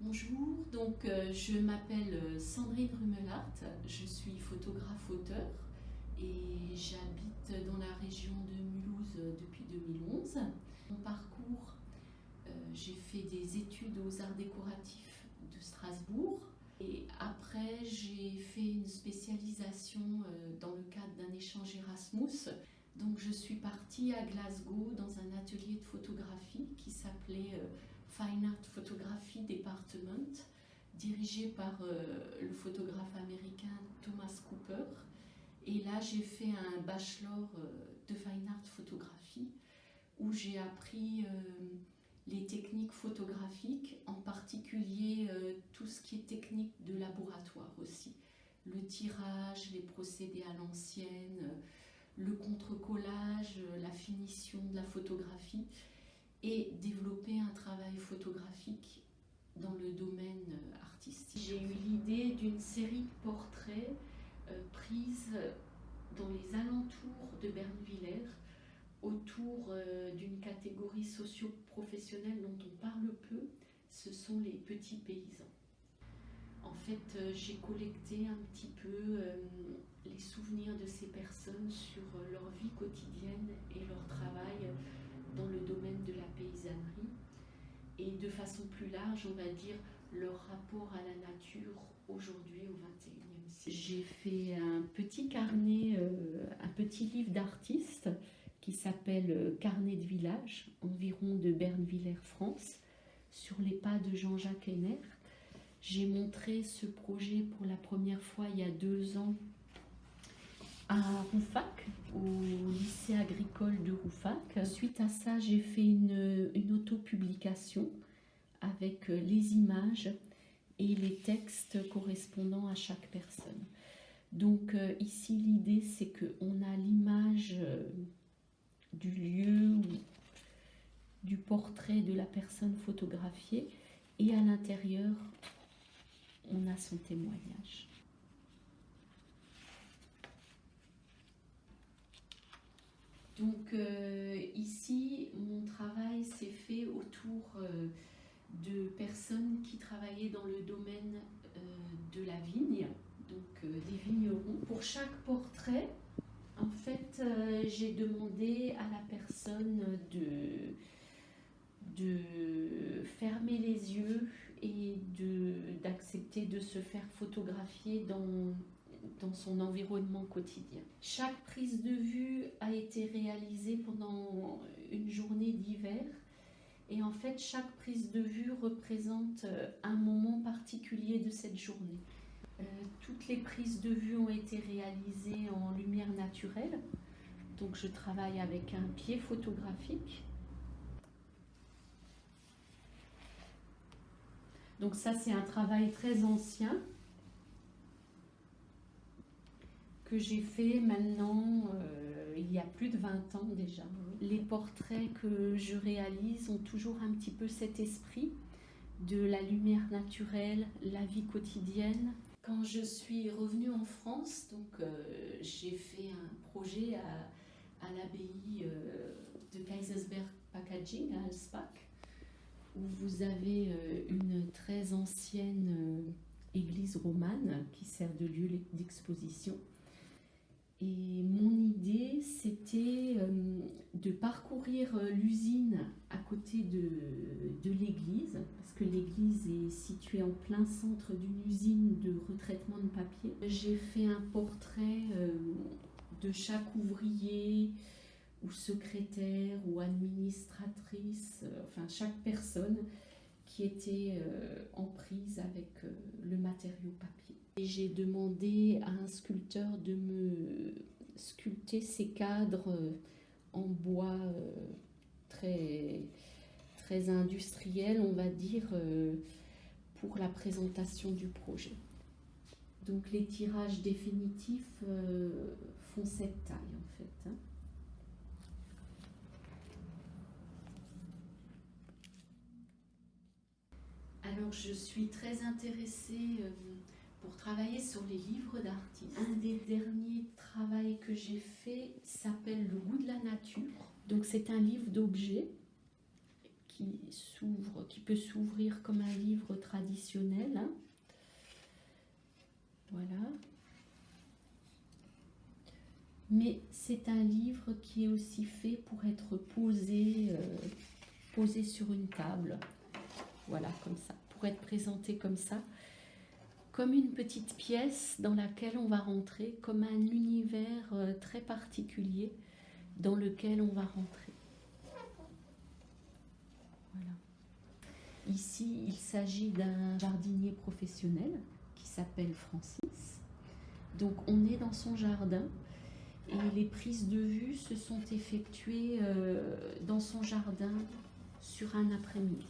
Bonjour, je m'appelle Sandrine Rumelart, je suis photographe-auteur et j'habite dans la région de Mulhouse depuis 2011. Mon parcours, j'ai fait des études aux arts décoratifs de Strasbourg et après j'ai fait une spécialisation dans le cadre d'un échange Erasmus. Donc je suis partie à Glasgow dans un atelier de photographie qui s'appelait Fine Art Photography Department, dirigé par le photographe américain Thomas Cooper. Et là, j'ai fait un bachelor de Fine Art Photographie où j'ai appris les techniques photographiques, en particulier tout ce qui est technique de laboratoire aussi. Le tirage, les procédés à l'ancienne, le contre-collage, la finition de la photographie et développer un travail photographique dans le domaine artistique. J'ai eu l'idée d'une série de portraits prises dans les alentours de Bernvillers autour d'une catégorie socio-professionnelle dont on parle peu, ce sont les petits paysans. En fait, j'ai collecté un petit peu les souvenirs de ces personnes sur leur vie quotidienne et leur travail dans le domaine de la paysannerie et de façon plus large, on va dire, leur rapport à la nature aujourd'hui au XXIe siècle. J'ai fait un petit carnet, un petit livre d'artistes qui s'appelle Carnet de village, environ de Bernvillers, France, sur les pas de Jean-Jacques Henner. J'ai montré ce projet pour la première fois il y a 2 ans à Rouffach, au lycée agricole de Rouffach. Suite à ça, j'ai fait une autopublication avec les images et les textes correspondant à chaque personne. Donc ici, l'idée, c'est qu'on a l'image du lieu ou du portrait de la personne photographiée et à l'intérieur, on a son témoignage. Donc ici, mon travail s'est fait autour de personnes qui travaillaient dans le domaine de la vigne, donc des vignerons. Pour chaque portrait, en fait, j'ai demandé à la personne de fermer les yeux et d'accepter de se faire photographier dans son environnement quotidien. Chaque prise de vue a été réalisée pendant une journée d'hiver et en fait chaque prise de vue représente un moment particulier de cette journée. Toutes les prises de vue ont été réalisées en lumière naturelle, donc je travaille avec un pied photographique. Donc ça, c'est un travail très ancien que j'ai fait maintenant il y a plus de 20 ans déjà. Les portraits que je réalise ont toujours un petit peu cet esprit de la lumière naturelle, la vie quotidienne. Quand je suis revenue en France, donc j'ai fait un projet à l'abbaye de Kaisersberg Packaging à Alspach, où vous avez une très ancienne église romane qui sert de lieu d'exposition. Et mon idée, c'était de parcourir l'usine à côté de l'église, parce que l'église est située en plein centre d'une usine de retraitement de papier. J'ai fait un portrait de chaque ouvrier, ou secrétaire, ou administratrice, enfin chaque personne qui était en prise avec le matériau papier. Et j'ai demandé à un sculpteur de me sculpter ces cadres en bois très, très industriel, on va dire, pour la présentation du projet. Donc les tirages définitifs font cette taille en fait. Alors je suis très intéressée pour travailler sur les livres d'artistes. Un des derniers travaux que j'ai fait s'appelle Le goût de la nature. Donc c'est un livre d'objets qui peut s'ouvrir comme un livre traditionnel, hein. Voilà. Mais c'est un livre qui est aussi fait pour être posé sur une table. Voilà, comme ça, pour être présenté comme ça, comme une petite pièce dans laquelle on va rentrer, comme un univers très particulier dans lequel on va rentrer. Voilà. Ici, il s'agit d'un jardinier professionnel qui s'appelle Francis. Donc, on est dans son jardin et les prises de vue se sont effectuées dans son jardin sur un après-midi.